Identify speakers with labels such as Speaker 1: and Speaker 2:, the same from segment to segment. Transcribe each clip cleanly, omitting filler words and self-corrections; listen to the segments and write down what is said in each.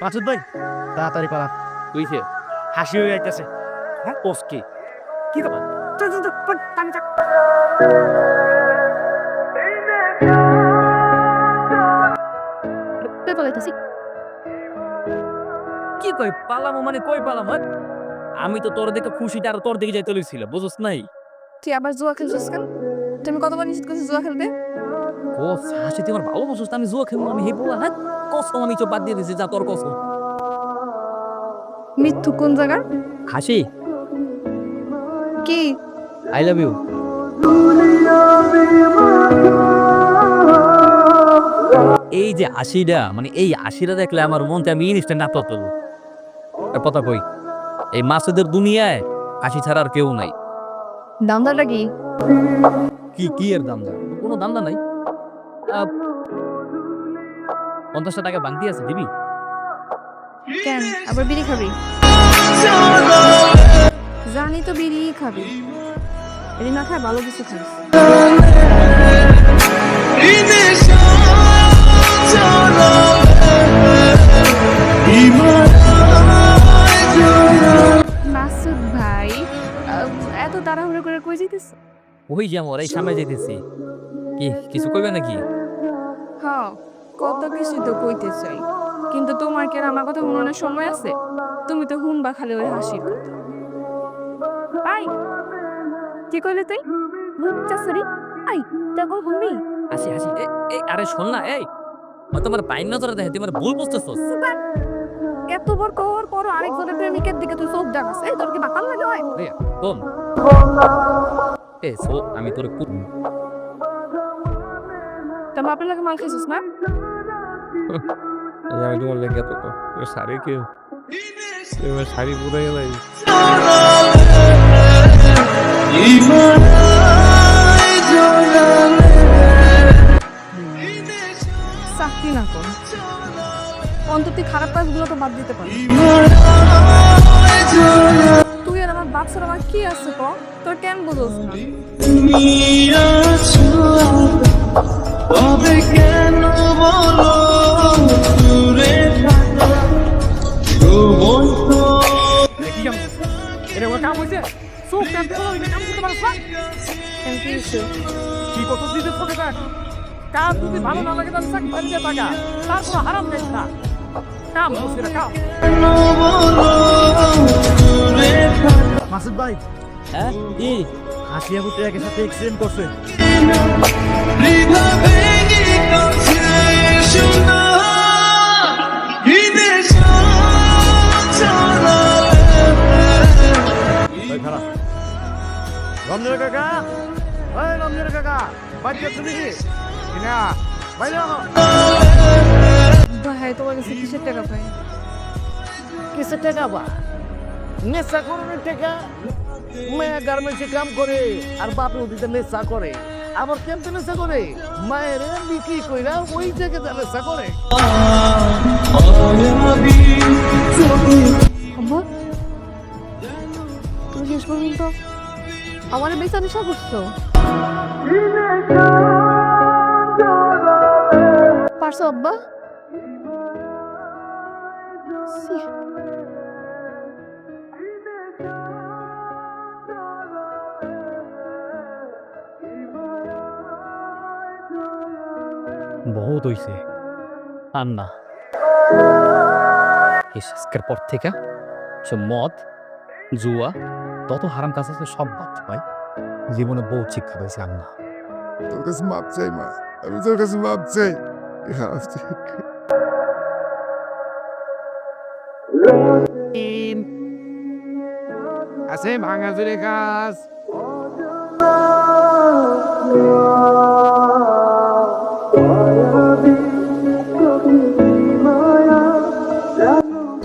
Speaker 1: মাসুদ ভাই তাড়াতাড়ি পালা,
Speaker 2: কইছে
Speaker 1: হাসি হয়ে যাইতেছে।
Speaker 2: হ্যাঁ ওসকে
Speaker 1: কি ব্যাপার? চল চল চল, পট, টান, টান।
Speaker 3: পালাইতেছি।
Speaker 2: কি কই পালামো মানে কই পালাম? হ্যাঁ? আমি তো তোর দিকে খুশিটা আর তোর দিকে যাইতে লইছিল বুঝছ নাই?
Speaker 3: তুই আবার জুয়া খেলছিস কেন? তুমি কতবার নিষেধ করছিস জুয়া খেলতে?
Speaker 2: কস হাসি তুই আমার ভালো বসছিস আমি জুয়া খেলবো আমি হে বলা হ্যাঁ কসম আমি চোখ বাদ দিয়ে দিছি যা তোর কসম
Speaker 3: মিথ্যু কোন জায়গার?
Speaker 2: হাসি
Speaker 3: কি?
Speaker 2: আই লাভ ইউ এই যে আশিটা মানে এই আশিটা দেখলে আমার মনতে আমি ইনস্ট্যান্ট আত্মহত্যা করবো। আর কথা কই এই মাসুদের দুনিয়ায় আশি ছাড়া আর কেউ নাই।
Speaker 3: দামদারটা কি?
Speaker 2: কি কি এর দাম নাই কোনো দাম নাই। 50টা টাকা বাংতি আছে দিবি?
Speaker 3: কেন আবার বিড়ি খাবি? জানি তো বিড়ি খাবি, এটি না খায় ভালো কিছু খাস। মাসুদ ভাই, এত তাড়াহুড়ো করে কই যাইতেছ?
Speaker 2: ওই যে আমার এই সামনে যাইতেছি। কি কিছু কইবে নাকি?
Speaker 3: হ্যাঁ, কত কিছু তো কইতে চাই, কিন্তু তোমার কি আর আমার কথা মনে সময় আছে? তুমি তো হুনবা খালি ওই হাসির কথা। আই, কি কইলে তুই? মুচ্চাছরি আই, দেখো হুনবি?
Speaker 2: হাসি হাসি এই আরে শোন না এই ও তোমার বাইন নজরে দেখে তুই আমার ভুল বুঝতেছস।
Speaker 3: এত বড় কর পর আরেকজনের প্রেমিকের দিকে তুই চোখ দেখাস, এই তোর কি বাতাল লাগে হয়?
Speaker 2: রে শোন এ সো আমি তোর খুব
Speaker 3: তা বাপের লাগে মাল খাইছিস না?
Speaker 2: আমি তোমার লেগে তো শাড়ি কেউ এবার শাড়ি পুরাই গেলাই
Speaker 3: চাকরি না কর, অন্তত তুই খারাপ কাজগুলো তো বাদ দিতে পারিস। তুই আর আমার বাপ ছাড়া আমার কি আছে ক? তোর কেন বুঝোস না?
Speaker 1: কি কাম করছিস? এটা কোনো কাম হয়েছে? চোখ কান দিয়ে বলো, এটা কাম করতে পারছ না?
Speaker 3: কেন কি হয়েছে?
Speaker 1: কি কত দিতে চোখে দেখ? কাজ যদি ভালো না লাগে তাহলে চাকরি বাদ দিয়ে টাকা, তারপর হারাম খাইস না। কাম করছি না, কাম। মাসুদ ভাই,
Speaker 2: হ্যাঁ কি
Speaker 1: হাসিয়া পুত্র একের সাথে এক্সিডেন্ট করছে। ওই খারাপ রমজান কাকা, ওই রমজান কাকা, বাচ্চা তুমি কি না বাইরে আনো।
Speaker 3: ভাই তোমার কাছে কিসের টাকা পাই?
Speaker 1: কিসের টাকা বা নেশা করানোর টাকা? মেয়ে গার্মেন্টসে কাম করে আর বাপে ওদিকে নেশা করে, আবার কেমতে নেশা করে? মায়ের বিক্রি কইরা ওই জায়গাতে নেশা করে।
Speaker 3: আম্মা, তুমি শেষ পর্যন্ত আমার বেচা নেশা করছো? পারছো আব্বা? ছি।
Speaker 2: বহুত হইছে আর না আজকের পর থেকে সব মদ জুয়া তত হারাম কাজ আছে সব বাদ ভাই জীবনে বহুত শিক্ষা পাইছি আর না
Speaker 4: তোর কাছে মাপ চাই মা, আমি তোর কাছে মাপ চাই।
Speaker 1: আছে ভাঙা জুড়ে কাজ।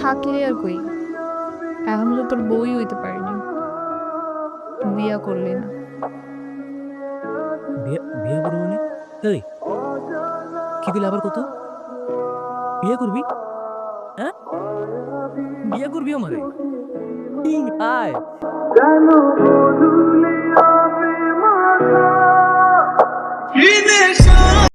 Speaker 3: থাকলে আর কই, এখন তো তোর বই হইতে পারিনি, বিয়া করলি না।
Speaker 2: বিয়ে করবো মানে এই কি করলে আবার কত বিয়ে করবি? হ্যাঁ বিয়ে করবি আমারে? আয়